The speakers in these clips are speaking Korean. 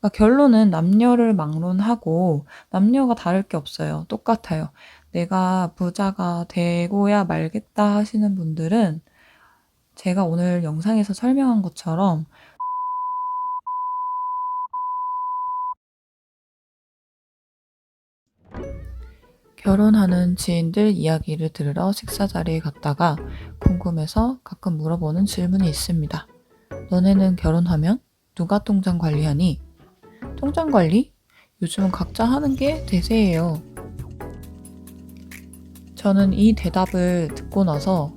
그러니까 결론은 남녀를 막론하고 남녀가 다를 게 없어요. 똑같아요. 내가 부자가 되고야 말겠다 하시는 분들은 제가 오늘 영상에서 설명한 것처럼 결혼하는 지인들 이야기를 들으러 식사 자리에 갔다가 궁금해서 가끔 물어보는 질문이 있습니다. 너네는 결혼하면 누가 통장 관리하니? 통장 관리? 요즘은 각자 하는 게 대세예요. 저는 이 대답을 듣고 나서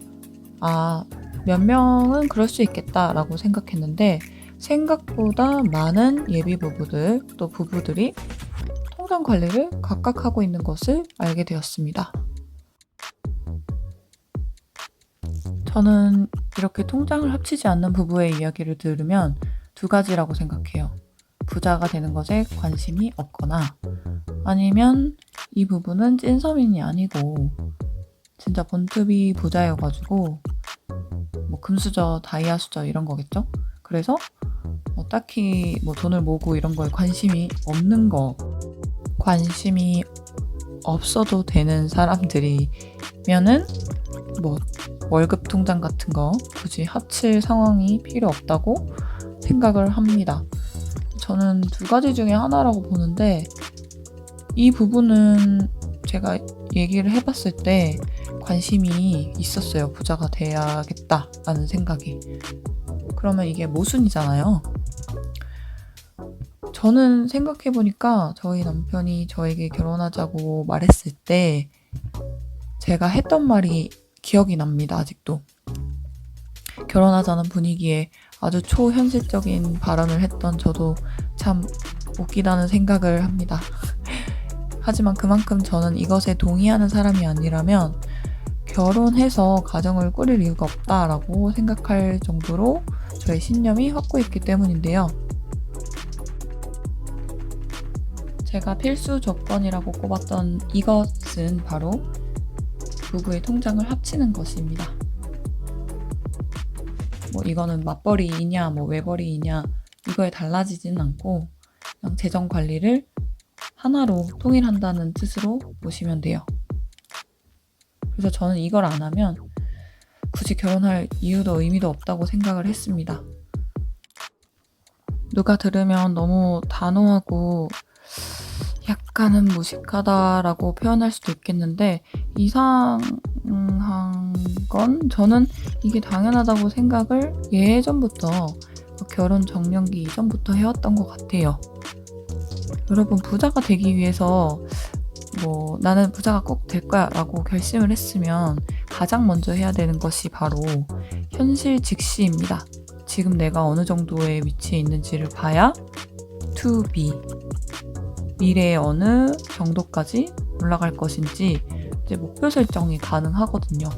몇 명은 그럴 수 있겠다라고 생각했는데 생각보다 많은 예비 부부들 또 부부들이 통장 관리를 각각 하고 있는 것을 알게 되었습니다. 저는 이렇게 통장을 합치지 않는 부부의 이야기를 들으면 두 가지라고 생각해요. 부자가 되는 것에 관심이 없거나 아니면 이 부부는 찐서민이 아니고 진짜 본투비 부자여가지고 뭐 금수저, 다이아수저 이런 거겠죠? 그래서 딱히 뭐 돈을 모으고 이런 거에 관심이 없는 거, 관심이 없어도 되는 사람들이면은 뭐 월급 통장 같은 거 굳이 합칠 상황이 필요 없다고 생각을 합니다. 저는 두 가지 중에 하나라고 보는데 이 부분은 제가 얘기를 해봤을 때 관심이 있었어요. 부자가 돼야겠다라는 생각이. 그러면 이게 모순이잖아요. 저는 생각해보니까 저희 남편이 저에게 결혼하자고 말했을 때 제가 했던 말이 기억이 납니다. 아직도. 결혼하자는 분위기에 아주 초현실적인 발언을 했던 저도 참 웃기다는 생각을 합니다. 하지만 그만큼 저는 이것에 동의하는 사람이 아니라면 결혼해서 가정을 꾸릴 이유가 없다라고 생각할 정도로 저의 신념이 확고했기 때문인데요. 제가 필수 조건이라고 꼽았던 이것은 바로 부부의 통장을 합치는 것입니다. 뭐 이거는 맞벌이이냐 외벌이이냐 이거에 달라지진 않고 그냥 재정 관리를 하나로 통일한다는 뜻으로 보시면 돼요. 그래서 저는 이걸 안 하면 굳이 결혼할 이유도 의미도 없다고 생각을 했습니다. 누가 들으면 너무 단호하고 약간은 무식하다라고 표현할 수도 있겠는데 이상한 건 저는 이게 당연하다고 생각을 예전부터 결혼 정년기 이전부터 해왔던 것 같아요. 여러분 부자가 되기 위해서 나는 부자가 꼭 될 거야 라고 결심을 했으면 가장 먼저 해야 되는 것이 바로 현실 직시입니다. 지금 내가 어느 정도의 위치에 있는지를 봐야 to be 미래에 어느 정도까지 올라갈 것인지 이제 목표 설정이 가능하거든요.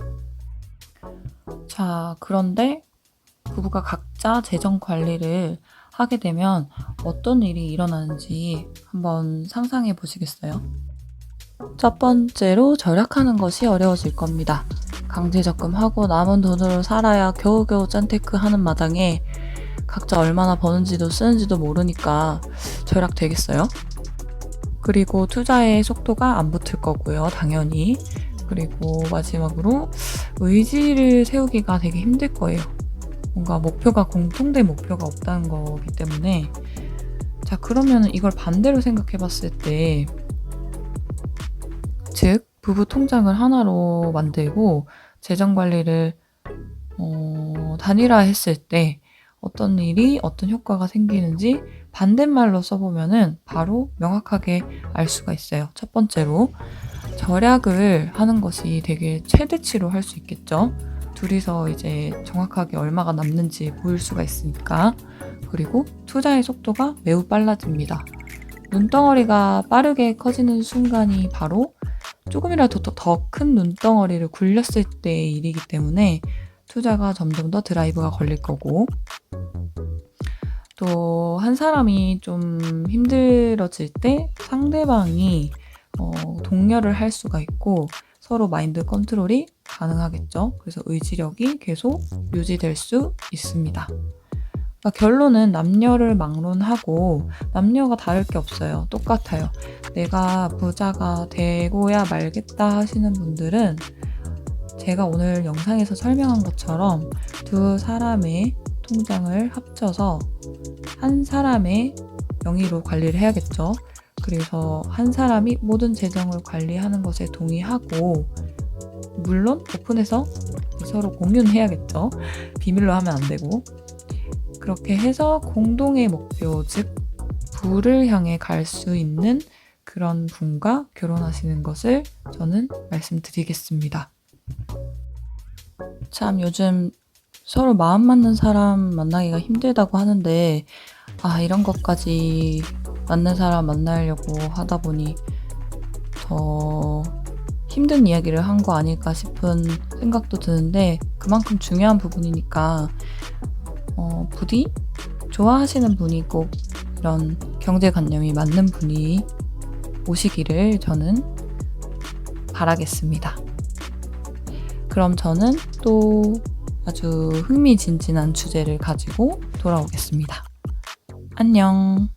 자, 그런데 부부가 각자 재정 관리를 하게 되면 어떤 일이 일어나는지 한번 상상해 보시겠어요? 첫 번째로 절약하는 것이 어려워질 겁니다. 강제 적금하고 남은 돈으로 살아야 겨우겨우 짠테크 하는 마당에 각자 얼마나 버는지도 쓰는지도 모르니까 절약 되겠어요? 그리고 투자의 속도가 안 붙을 거고요, 당연히. 그리고 마지막으로 의지를 세우기가 되게 힘들 거예요. 뭔가 공통된 목표가 없다는 거기 때문에. 자, 그러면 이걸 반대로 생각해 봤을 때, 즉, 부부 통장을 하나로 만들고 재정 관리를 단일화했을 때 어떤 효과가 생기는지 반대말로 써보면은 바로 명확하게 알 수가 있어요. 첫 번째로 절약을 하는 것이 되게 최대치로 할 수 있겠죠. 둘이서 이제 정확하게 얼마가 남는지 보일 수가 있으니까. 그리고 투자의 속도가 매우 빨라집니다. 눈덩어리가 빠르게 커지는 순간이 바로 조금이라도 더 큰 눈덩어리를 굴렸을 때의 일이기 때문에 투자가 점점 더 드라이브가 걸릴 거고, 또 한 사람이 좀 힘들어질 때 상대방이 독려를 할 수가 있고 서로 마인드 컨트롤이 가능하겠죠. 그래서 의지력이 계속 유지될 수 있습니다. 그러니까 결론은 남녀를 막론하고 남녀가 다를 게 없어요. 똑같아요. 내가 부자가 되고야 말겠다 하시는 분들은 제가 오늘 영상에서 설명한 것처럼 두 사람의 통장을 합쳐서 한 사람의 명의로 관리를 해야겠죠. 그래서 한 사람이 모든 재정을 관리하는 것에 동의하고, 물론 오픈해서 서로 공유는 해야겠죠. 비밀로 하면 안 되고. 그렇게 해서 공동의 목표, 즉 부를 향해 갈 수 있는 그런 분과 결혼하시는 것을 저는 말씀드리겠습니다. 참 요즘 서로 마음 맞는 사람 만나기가 힘들다고 하는데, 이런 것까지 맞는 사람 만나려고 하다 보니 더 힘든 이야기를 한 거 아닐까 싶은 생각도 드는데, 그만큼 중요한 부분이니까 부디 좋아하시는 분이 꼭 이런 경제관념이 맞는 분이 오시기를 저는 바라겠습니다. 그럼 저는 또 아주 흥미진진한 주제를 가지고 돌아오겠습니다. 안녕.